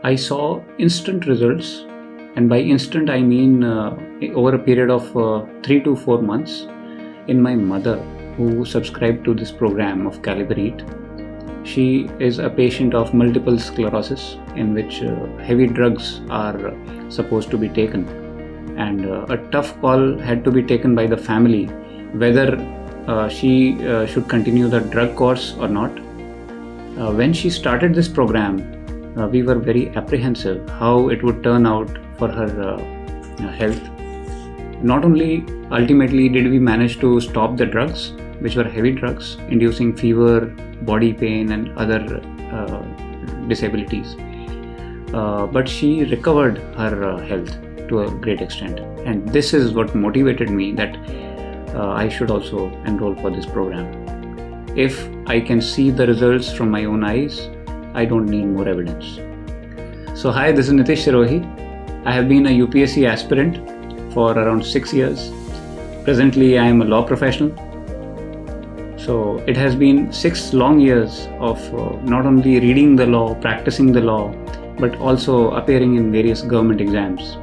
I saw instant results, and by instant I mean over a period of 3 to 4 months in my mother, who subscribed to this program of Caliber Eat. She is a patient of multiple sclerosis in which heavy drugs are supposed to be taken, and a tough call had to be taken by the family whether she should continue the drug course or not. When she started this program, we were very apprehensive how it would turn out for her health. Not only ultimately did we manage to stop the drugs, which were heavy drugs inducing fever, body pain and other disabilities, but she recovered her health to a great extent, and this is what motivated me that I should also enroll for this program. If I can see the results from my own eyes, I don't need more evidence. So hi, this is Nitish Sirohi. I have been a UPSC aspirant for around 6 years. Presently I am a law professional. So it has been 6 long years of not only reading the law, practicing the law, but also appearing in various government exams.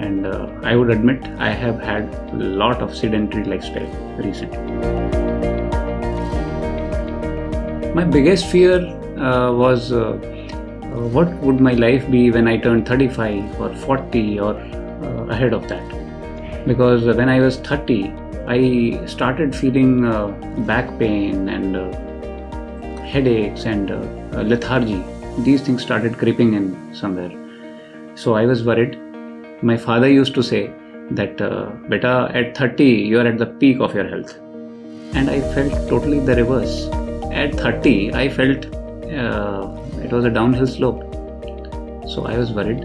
And I would admit I have had a lot of sedentary lifestyle recently. My biggest fear was what would my life be when I turned 35 or 40 or ahead of that. Because when I was 30, I started feeling back pain and headaches and lethargy. These things started creeping in somewhere. So I was worried. My father used to say that, beta, at 30, you are at the peak of your health. And I felt totally the reverse. At 30, I felt it was a downhill slope. So I was worried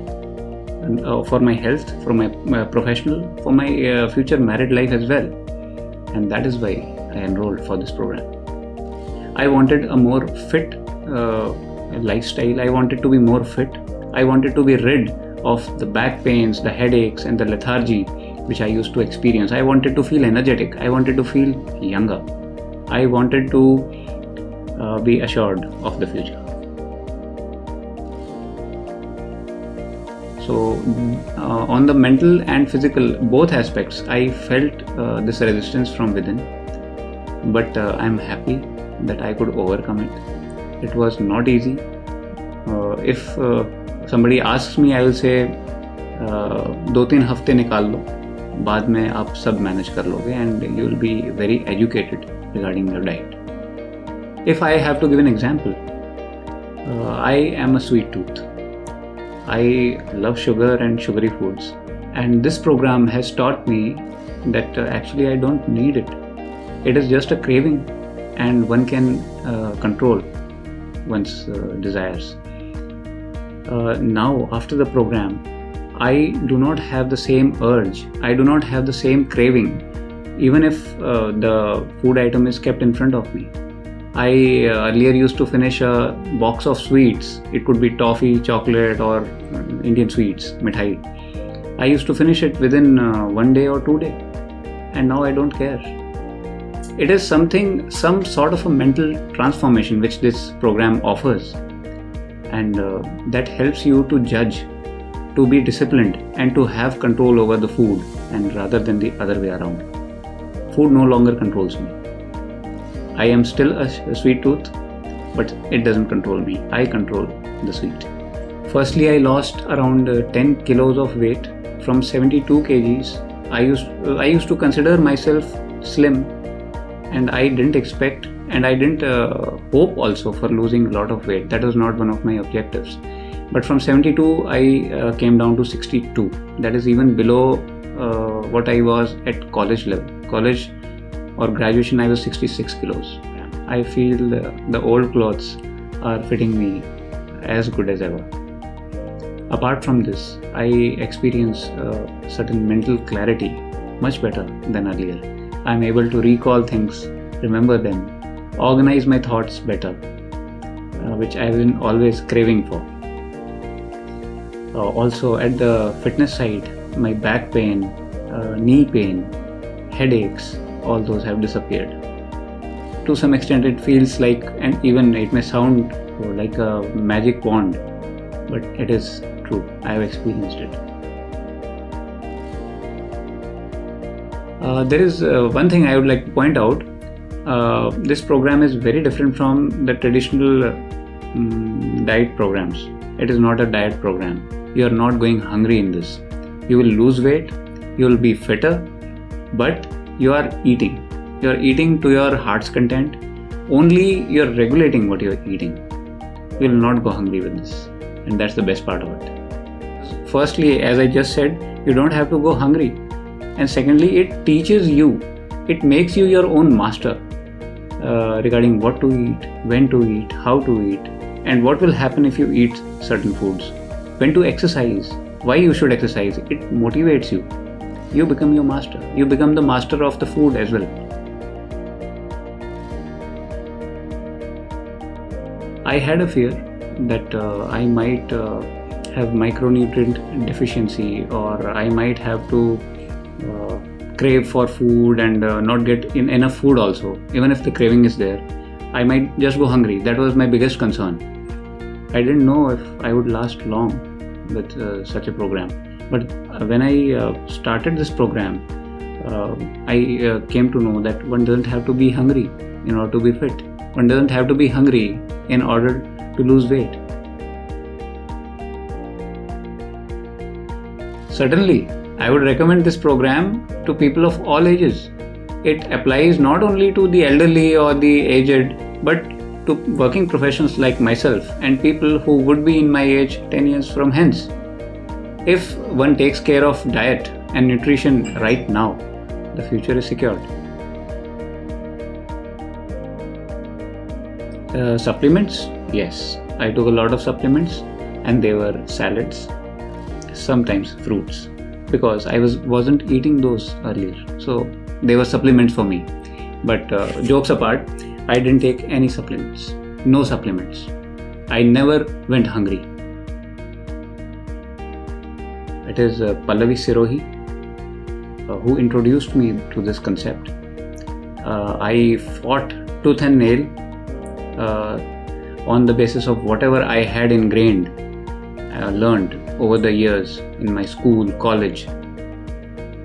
for my health, for my professional, for my future married life as well. And that is why I enrolled for this program. I wanted a more fit lifestyle. I wanted to be more fit. I wanted to be rid of the back pains, the headaches and the lethargy which I used to experience. I wanted to feel energetic. I wanted to feel younger. I wanted to be assured of the future. So on the mental and physical, both aspects, I felt this resistance from within, but I'm happy that I could overcome it. It was not easy. If somebody asks me, I will say 2-3 हफ्ते निकाल लो, बाद में आप सब manage कर लोगे, and you will be very educated regarding your diet. If I have to give an example, I am a sweet tooth. I love sugar and sugary foods, and this program has taught me that actually I don't need it. It is just a craving, and one can control one's desires. Now after the program, I do not have the same urge. I do not have the same craving, even if the food item is kept in front of me. I earlier used to finish a box of sweets. It could be toffee, chocolate or Indian sweets, mithai. I used to finish it within 1 day or 2 days, and now I don't care. It is some sort of a mental transformation which this program offers, and that helps you to judge, to be disciplined and to have control over the food, and rather than the other way around. Food no longer controls me. I am still a sweet tooth, but it doesn't control me. I control the sweet. Firstly, I lost around 10 kilos of weight from 72 kgs. I used to consider myself slim, and I didn't expect and I didn't hope also for losing a lot of weight. That was not one of my objectives. But from 72, I came down to 62. That is even below what I was at college level. College or graduation, I was 66 kilos. I feel the old clothes are fitting me as good as ever. Apart from this, I experience certain mental clarity much better than earlier. I'm able to recall things, remember them, organize my thoughts better, which I've been always craving for. Also at the fitness side, my back pain, knee pain, headaches, all those have disappeared. To some extent it feels like, and even it may sound like a magic wand, but it is true. I have experienced it. There is one thing I would like to point out. This program is very different from the traditional diet programs. It is not a diet program. You are not going hungry in this. You will lose weight, you will be fitter, but you are eating. You are eating to your heart's content. Only you are regulating what you are eating. You will not go hungry with this. And that's the best part of it. Firstly, as I just said, you don't have to go hungry. And secondly, it teaches you. It makes you your own master regarding what to eat, when to eat, how to eat, and what will happen if you eat certain foods. When to exercise, why you should exercise. It motivates you. You become your master. You become the master of the food as well. I had a fear that I might have micronutrient deficiency, or I might have to crave for food and not get enough food also. Even if the craving is there, I might just go hungry. That was my biggest concern. I didn't know if I would last long with such a program. But when I started this program, I came to know that one doesn't have to be hungry in order to be fit. One doesn't have to be hungry in order to lose weight. Certainly, I would recommend this program to people of all ages. It applies not only to the elderly or the aged, but to working professionals like myself and people who would be in my age 10 years from hence. If one takes care of diet and nutrition right now, the future is secured. Supplements? Yes, I took a lot of supplements, and they were salads, sometimes fruits, because I wasn't eating those earlier. So they were supplements for me. But jokes apart, I didn't take any supplements. No supplements. I never went hungry. It is Pallavi Sirohi who introduced me to this concept. I fought tooth and nail on the basis of whatever I had ingrained, learned over the years in my school, college.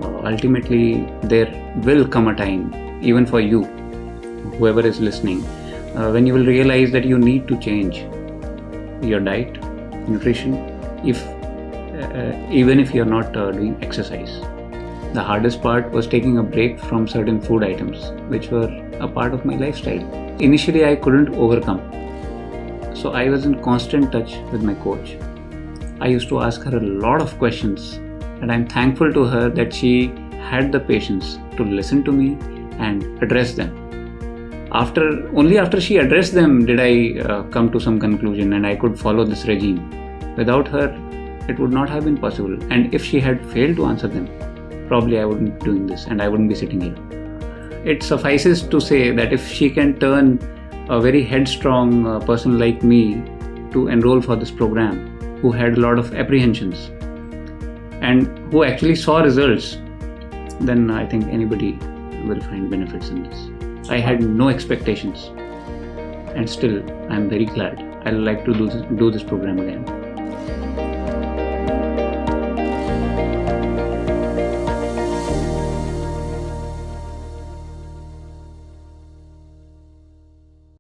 Ultimately, there will come a time, even for you, whoever is listening, when you will realize that you need to change your diet, nutrition, even if you're not doing exercise. The hardest part was taking a break from certain food items, which were a part of my lifestyle. Initially, I couldn't overcome. So I was in constant touch with my coach. I used to ask her a lot of questions, and I'm thankful to her that she had the patience to listen to me and address them. Only after she addressed them did I come to some conclusion and I could follow this regime. Without her, it would not have been possible. And if she had failed to answer them, probably I wouldn't be doing this and I wouldn't be sitting here. It suffices to say that if she can turn a very headstrong person like me to enroll for this program, who had a lot of apprehensions and who actually saw results, then I think anybody will find benefits in this. I had no expectations, and still I'm very glad. I'd like to do this program again.